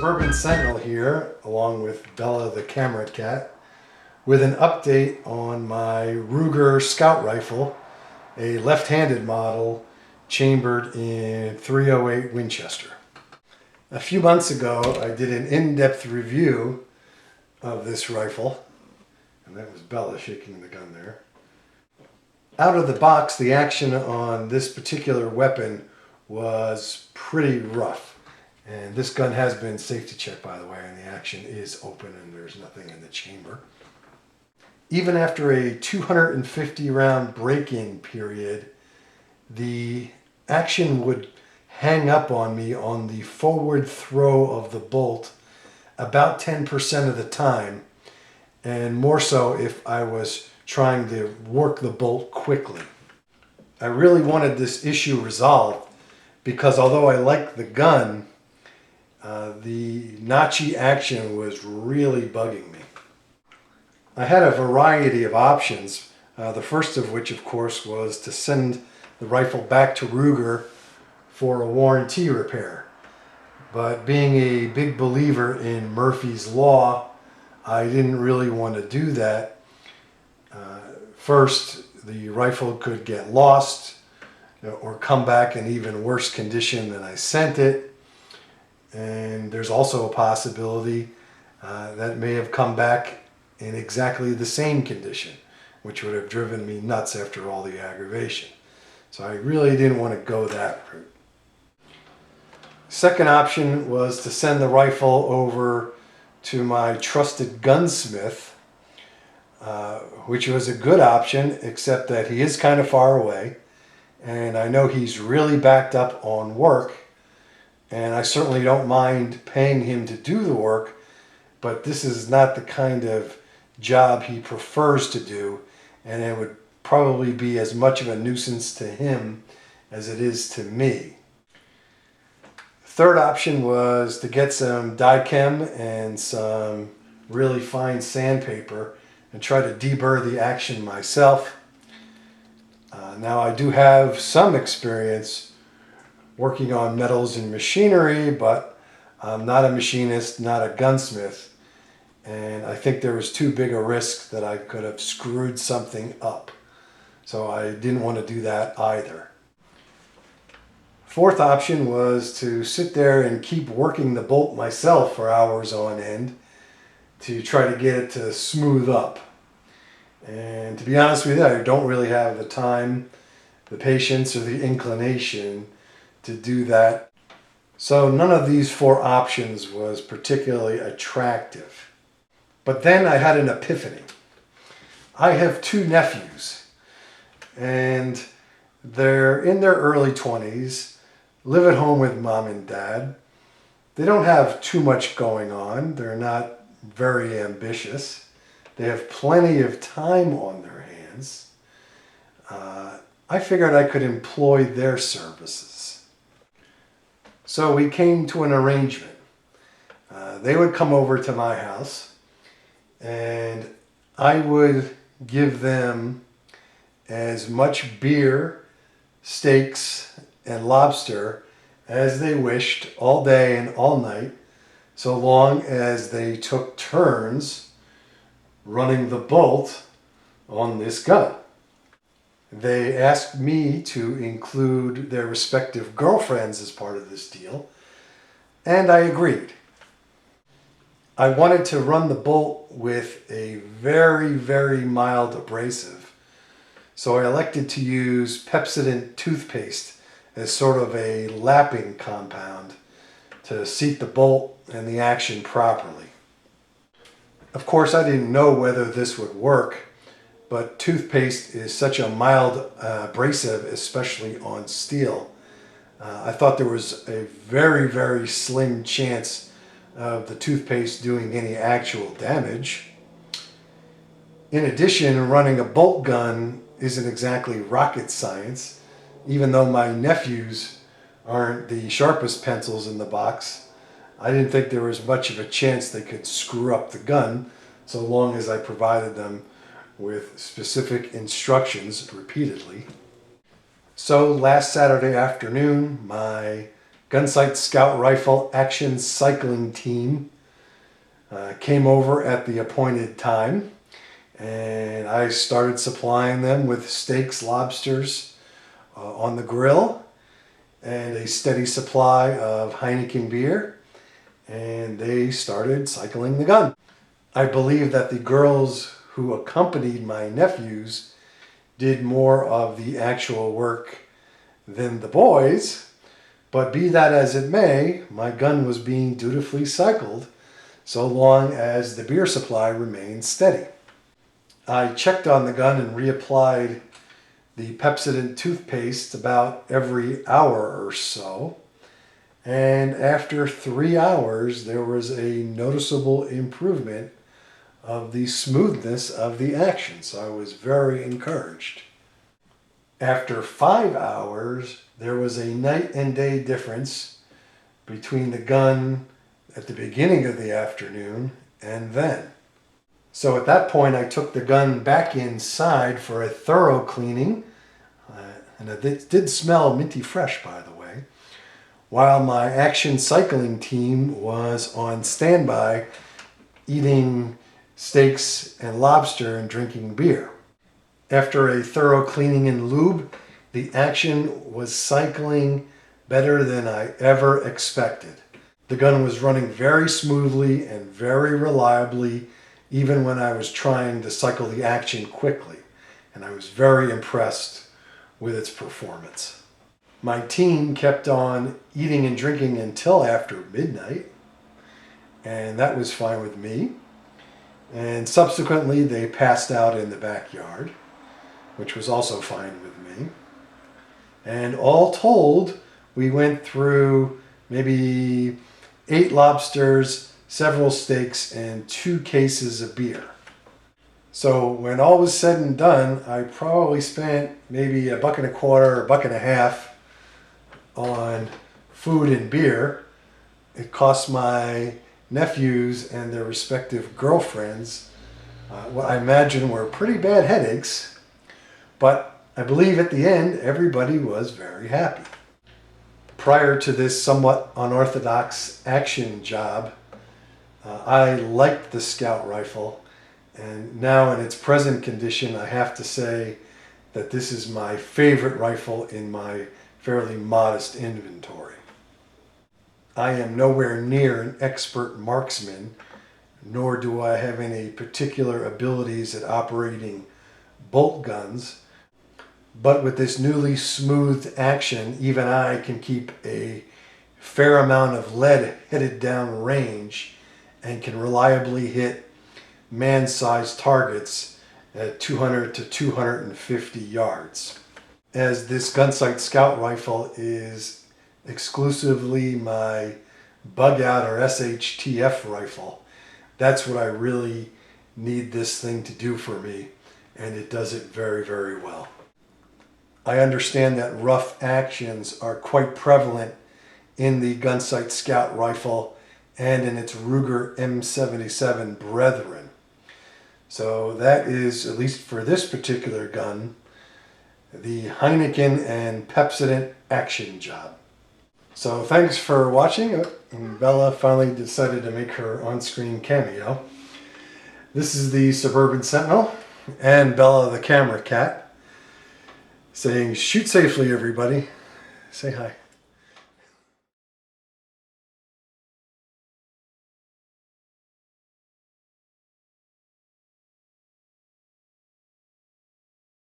Suburban Sentinel here, along with Bella the camera cat, with an update on my Ruger Scout rifle, a left-handed model chambered in .308 Winchester. A few months ago, I did an in-depth review of this rifle, and that was Bella shaking the gun there. Out of the box, the action on this particular weapon was pretty rough. And this gun has been safety checked, by the way, and the action is open and there's nothing in the chamber. Even after a 250 round break-in period, the action would hang up on me on the forward throw of the bolt about 10% of the time, and more so if I was trying to work the bolt quickly. I really wanted this issue resolved because although I liked the gun, the notchy action was really bugging me. I had a variety of options, the first of which of course was to send the rifle back to Ruger for a warranty repair. But being a big believer in Murphy's Law, I didn't really want to do that. First, the rifle could get lost or come back in even worse condition than I sent it. And there's also a possibility that may have come back in exactly the same condition, which would have driven me nuts after all the aggravation. So I really didn't want to go that route. Second option was to send the rifle over to my trusted gunsmith, which was a good option, except that he is kind of far away, and I know he's really backed up on work. And I certainly don't mind paying him to do the work, but this is not the kind of job he prefers to do, and it would probably be as much of a nuisance to him as it is to me. Third option was to get some die-chem and some really fine sandpaper and try to deburr the action myself. Now I do have some experience working on metals and machinery, but I'm not a machinist, not a gunsmith, and I think there was too big a risk that I could have screwed something up. So I didn't want to do that either. Fourth option was to sit there and keep working the bolt myself for hours on end to try to get it to smooth up. And to be honest with you, I don't really have the time, the patience, or the inclination to do that. So none of these four options was particularly attractive. But then I had an epiphany. I have two nephews, and they're in their early 20s, live at home with mom and dad. They don't have too much going on. They're not very ambitious. They have plenty of time on their hands. I figured I could employ their services. So we came to an arrangement. They would come over to my house and I would give them as much beer, steaks, and lobster as they wished all day and all night, so long as they took turns running the bolt on this gun. They asked me to include their respective girlfriends as part of this deal, and I agreed. I wanted to run the bolt with a very, very mild abrasive, so I elected to use Pepsodent toothpaste as sort of a lapping compound to seat the bolt and the action properly. Of course, I didn't know whether this would work, but toothpaste is such a mild abrasive, especially on steel. I thought there was a very, very slim chance of the toothpaste doing any actual damage. In addition, running a bolt gun isn't exactly rocket science, even though my nephews aren't the sharpest pencils in the box. I didn't think there was much of a chance they could screw up the gun, so long as I provided them with specific instructions repeatedly. So last Saturday afternoon, my Gunsite Scout Rifle Action Cycling Team came over at the appointed time, and I started supplying them with steaks, lobsters on the grill, and a steady supply of Heineken beer, and they started cycling the gun. I believe that the girls who accompanied my nephews did more of the actual work than the boys, but be that as it may, my gun was being dutifully cycled so long as the beer supply remained steady. I checked on the gun and reapplied the Pepsodent toothpaste about every hour or so, and after 3 hours there was a noticeable improvement of the smoothness of the action, so I was very encouraged. After 5 hours, there was a night and day difference between the gun at the beginning of the afternoon and then. So at that point, I took the gun back inside for a thorough cleaning, and it did smell minty fresh, by the way, while my action cycling team was on standby eating steaks and lobster and drinking beer. After a thorough cleaning and lube, the action was cycling better than I ever expected. The gun was running very smoothly and very reliably, even when I was trying to cycle the action quickly, and I was very impressed with its performance. My team kept on eating and drinking until after midnight, and that was fine with me. And subsequently, they passed out in the backyard, which was also fine with me. And all told, we went through maybe 8 lobsters, several steaks, and 2 cases of beer. So when all was said and done, I probably spent maybe $1.25 or $1.50 on food and beer. It cost my nephews and their respective girlfriends what I imagine were pretty bad headaches, but I believe at the end everybody was very happy. Prior to this somewhat unorthodox action job, I liked the Scout rifle, and now in its present condition I have to say that this is my favorite rifle in my fairly modest inventory. I am nowhere near an expert marksman, nor do I have any particular abilities at operating bolt guns, but with this newly smoothed action, even I can keep a fair amount of lead headed down range and can reliably hit man-sized targets at 200 to 250 yards. As this Gunsite Scout rifle is exclusively my bug out or SHTF rifle, that's what I really need this thing to do for me, and it does it very, very well. I understand that rough actions are quite prevalent in the Gunsite Scout rifle and in its Ruger M77 brethren. So that is, at least for this particular gun, the Heineken and Pepsodent action job. So thanks for watching, and Bella finally decided to make her on-screen cameo. This is the Suburban Sentinel and Bella the camera cat saying, "Shoot safely, everybody." Say hi.